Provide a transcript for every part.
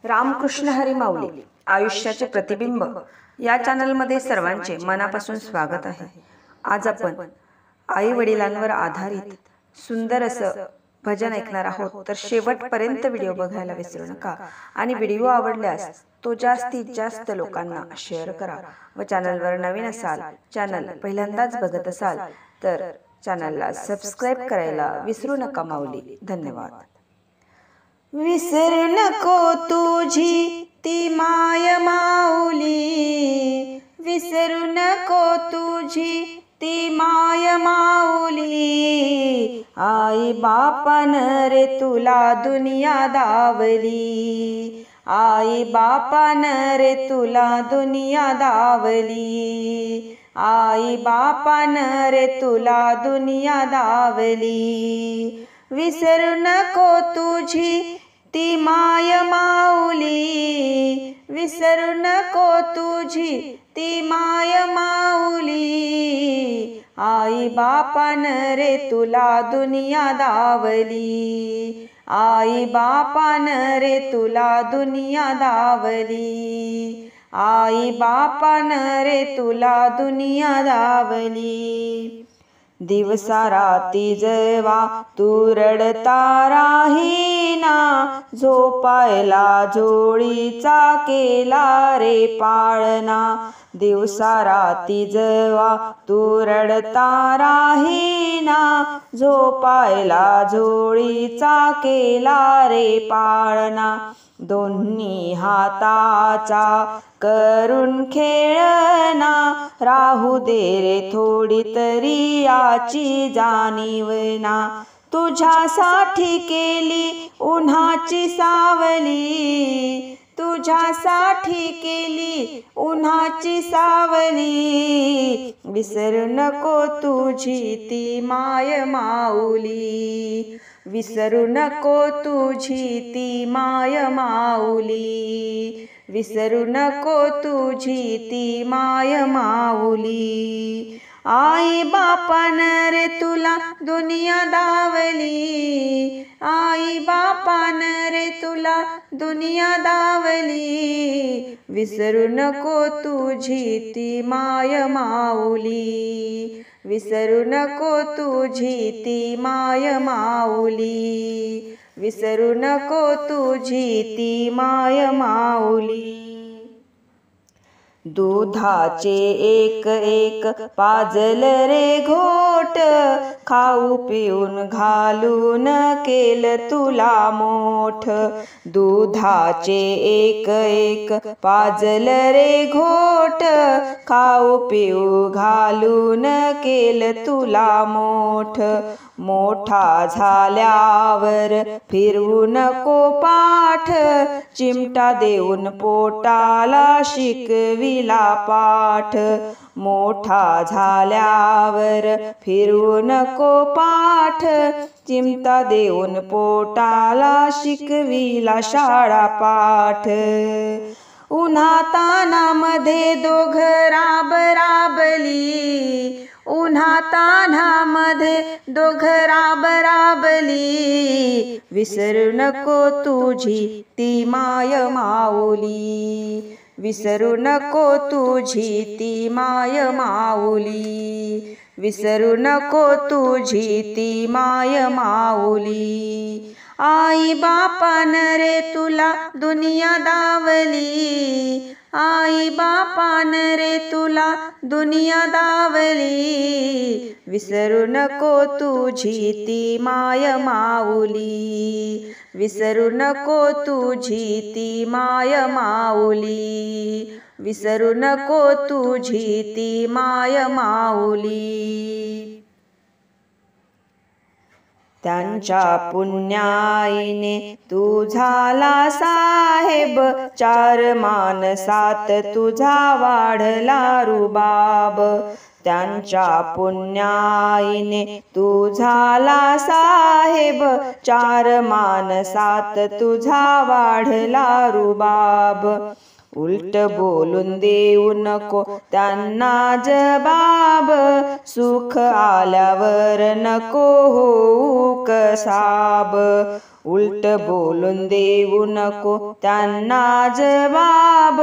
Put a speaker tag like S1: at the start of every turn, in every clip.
S1: रामकृष्ण हरी माऊली आयुष्याचे प्रतिबिंब या चॅनलमध्ये सर्वांचे मनापासून स्वागत आहे। आज आपण आई वडिलांवर आधारित सुंदर असं भजन ऐकणार आहोत, तर शेवटपर्यंत व्हिडिओ बघायला विसरू नका आणि व्हिडिओ आवडल्यास तो जास्तीत जास्त लोकांना शेअर करा व चॅनलवर नवीन असाल, चॅनल पहिल्यांदाच बघत असाल तर चॅनलला सबस्क्राइब करायला विसरू नका माऊली। धन्यवाद।
S2: विसरू नको तुझी ती माय माऊली, विसरू नको तुझी ती माय माऊली। आई बापान रे तुला दुनिया दावली, आई बापान रे तुला दुनिया दावली, आई बापान रे तुला दुनिया दावली। विसरू नको तुझी ती माय माऊली, विसरू नको तुझी ती माय माऊली। आई बापान रे तुला दुनिया दावली, आई बापान रे तुला दुनिया दावली, आई बापान रे तुला दुनिया दावली। दिवसा राती जेव्हा तू रडता राहीना, झोपायला जोडीचा केला रे पाळणा। दिवसा राती जेव्हा तू रडता राहीना, झोपायला जोडीचा केला रे पाळणा। दोन्ही हाताचा करून खेळना, राहू दे रे थोडी तरी याची जाणीवना। तुझ्यासाठी केली उन्हाची सावली, तुझ्यासाठी केली उन्हाची सावली। विसरू नको तुझी ती माय माऊली, विसरू नको तुझी ती माय माऊली, विसरू नको तुझी ती माय माऊली। आई बापान रे तुला दुनिया दावली, आई बापान रे तुला दुनिया दावली। विसरू नको तुझी ती माय माऊली, विसरू नको तुझी ती माय माऊली, विसरू नको तुझी ती माय माऊली। दुधाचे एक एक पाजल रे घोट, खाऊ पिऊन घालून केलं तुला मोठ। दुधाचे एक एक पाजल रे घोट, खाऊ पिऊ घालून केलं तुला मोठ। मोठा झाल्यावर फिरवू नको पाठ, चिमटा देऊन पोटाला शिकविला पाठ। मोठा झाल्यावर फिरवू नको पाठ, चिमटा देऊन पोटाला शिकविला शाळा पाठ। उन्हातानामध्ये दोघ राब राबली, उन्हातानामध्ये दोघ राब राबली। विसरू नको तुझी ती माय माऊली, विसरू नको तुझी ती माय माऊली, विसरू नको तुझी ती माय माऊली। आई बापान रे तुला दुनिया दावली, आई बापान रे तुला दुनिया दावली। विसरू नको तुझी ती माय माऊली, विसरू नको तुझी ती माय माऊली, विसरू नको तुझी ती माय माऊली। त्यांच्या पुण्याईने तू झाला साहेब, चार मानसात तुझा वाढला रुबाब। त्यांच्या पुण्याईने तू झाला साहेब, चार मानसात तुझा वाढला रुबाब। उलट बोलून देऊ नको त्यांना जबाब, सुख आल्यावर नको होऊ कसाब। उलट बोलून देऊ नको त्यांना जबाब,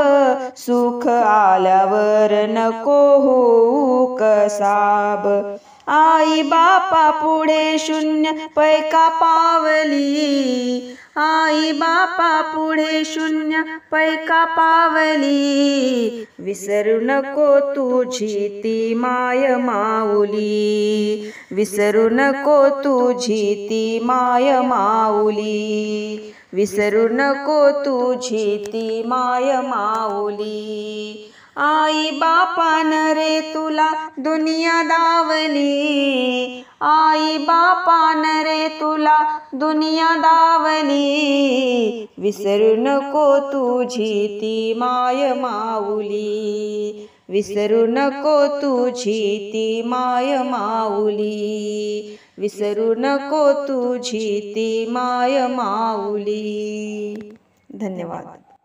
S2: सुख आल्यावर नको होऊ कसाब. आई बापा पुढे शून्य पैका पावली, आई बापा पुढे शून्य पैका पावली. विसरू नको तुझी ती माय माऊली, विसरू नको तुझी ती माय माऊली, विसरू नको तुझी ती माय माऊली. आई बापान रे तुला दुनिया दावली, आई बापान रे तुला दुनिया दावली. विसरू नको तुझी ती माय माऊली, विसरू नको तुझी ती माय माऊली, विसरू नको तुझी ती माय माऊली. धन्यवाद.